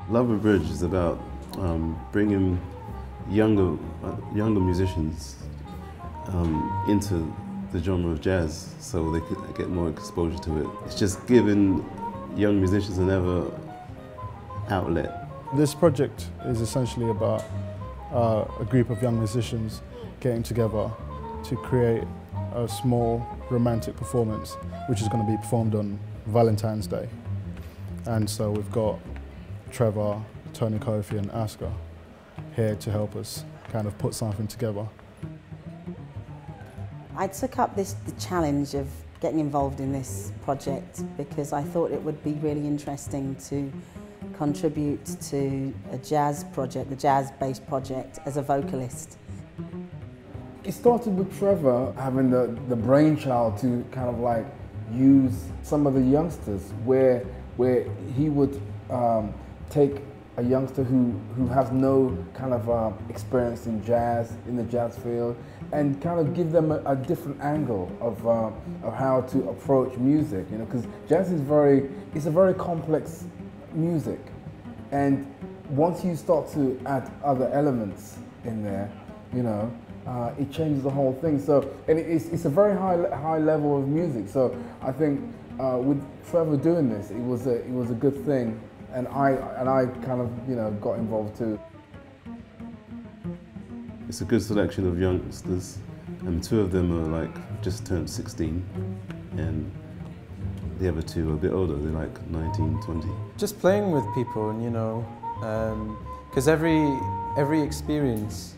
Abridged is about bringing younger musicians into the genre of jazz so they could get more exposure to it. It's just giving young musicians another outlet. This project is essentially about a group of young musicians getting together to create a small romantic performance which is going to be performed on Valentine's Day. And so we've got Trevor, Tony Kofi and ESKA here to help us kind of put something together. I took up the challenge of getting involved in this project because I thought it would be really interesting to contribute to a jazz project, the jazz-based project, as a vocalist. It started with Trevor having the brainchild to kind of like use some of the youngsters where he would take a youngster who has no kind of experience in the jazz field, and kind of give them a different angle of how to approach music, you know, because jazz is it's a very complex music, and once you start to add other elements in there, you know, it changes the whole thing. So, and it's a very high level of music. So I think with Trevor doing this, it was a good thing. And I kind of, you know, got involved too. It's a good selection of youngsters, and two of them are like just turned 16, and the other two are a bit older, they're like 19, 20. Just playing with people, and you know, because every experience,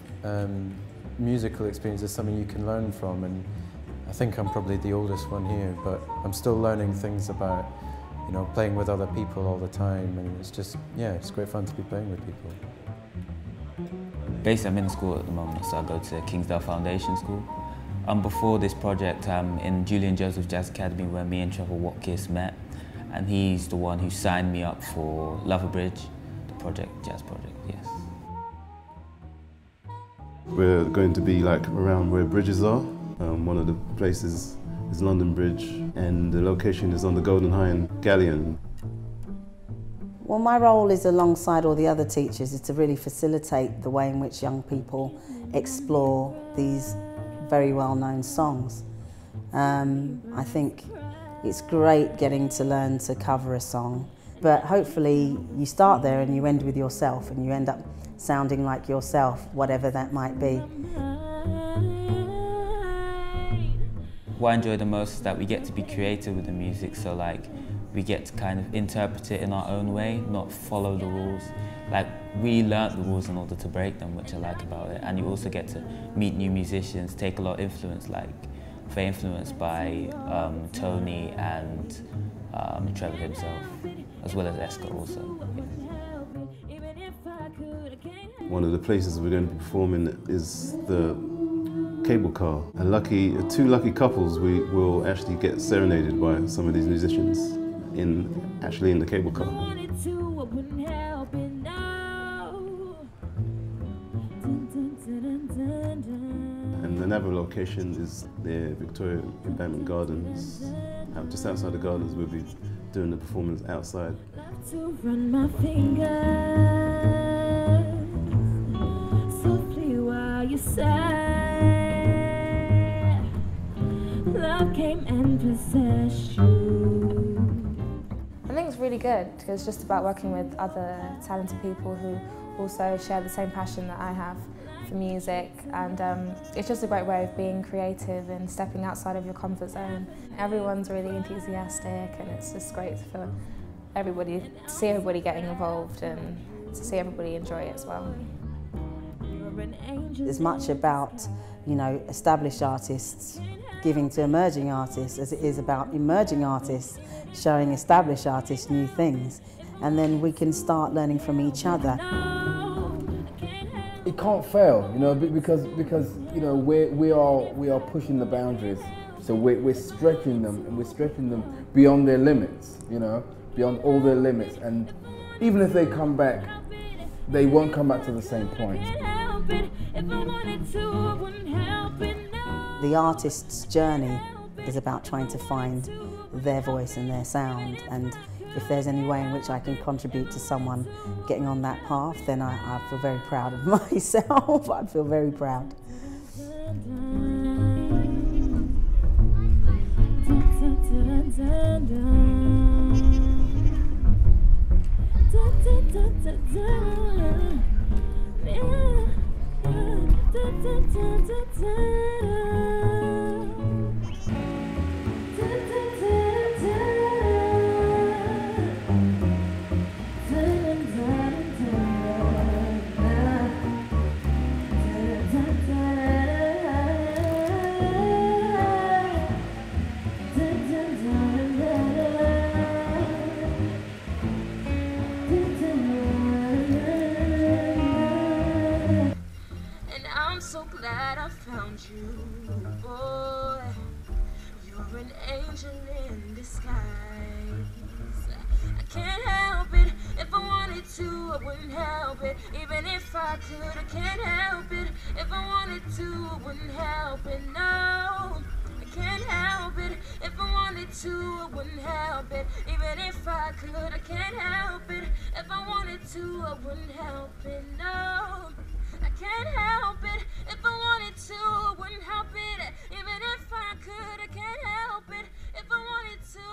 musical experience, is something you can learn from, and I think I'm probably the oldest one here, but I'm still learning things about, you know, playing with other people all the time, and it's just, yeah, it's great fun to be playing with people. Basically, I'm in school at the moment, so I go to Kingsdale Foundation School. Before this project, I'm in Julian Joseph Jazz Academy, where me and Trevor Watkis met, and he's the one who signed me up for Abridged, the jazz project, yes. We're going to be like around where bridges are. One of the places is London Bridge, and the location is on the Golden Hind Galleon. Well, my role is, alongside all the other teachers, is to really facilitate the way in which young people explore these very well-known songs. I think it's great getting to learn to cover a song, but hopefully you start there and you end with yourself, and you end up sounding like yourself, whatever that might be. What I enjoy the most is that we get to be creative with the music, so like we get to kind of interpret it in our own way, not follow the rules. Like, we learnt the rules in order to break them, which I like about it. And you also get to meet new musicians, take a lot of influence, like very influenced by Tony and Trevor himself, as well as ESKA also. Yeah. One of the places we're going to be performing is the cable car. And two lucky couples will actually get serenaded by some of these musicians actually in the cable car. And another location is the Victoria Embankment Gardens. Just outside the gardens, we'll be doing the performance outside. Love came and possessed you. I think it's really good because it's just about working with other talented people who also share the same passion that I have for music, and it's just a great way of being creative and stepping outside of your comfort zone. Everyone's really enthusiastic, and it's just great for everybody to see everybody getting involved and to see everybody enjoy it as well. As much about, you know, established artists giving to emerging artists as it is about emerging artists showing established artists new things, and then we can start learning from each other. It can't fail, you know, because you know we are pushing the boundaries, so we're stretching them, and we're stretching them beyond their limits, you know, beyond all their limits, and even if they come back, they won't come back to the same point. The artist's journey is about trying to find their voice and their sound, and if there's any way in which I can contribute to someone getting on that path, then I feel very proud of myself. I'd feel very proud. So glad I found you, boy. You're an angel in disguise. I can't help it. If I wanted to, I wouldn't help it. Even if I could, I can't help it. If I wanted to, I wouldn't help it. No, I can't help it. If I wanted to, I wouldn't help it. Even if I could, I can't help it. If I wanted to, I wouldn't help it. No, I can't help it. If I wanted to, I wouldn't help it. Even if I could, I can't help it. If I wanted to,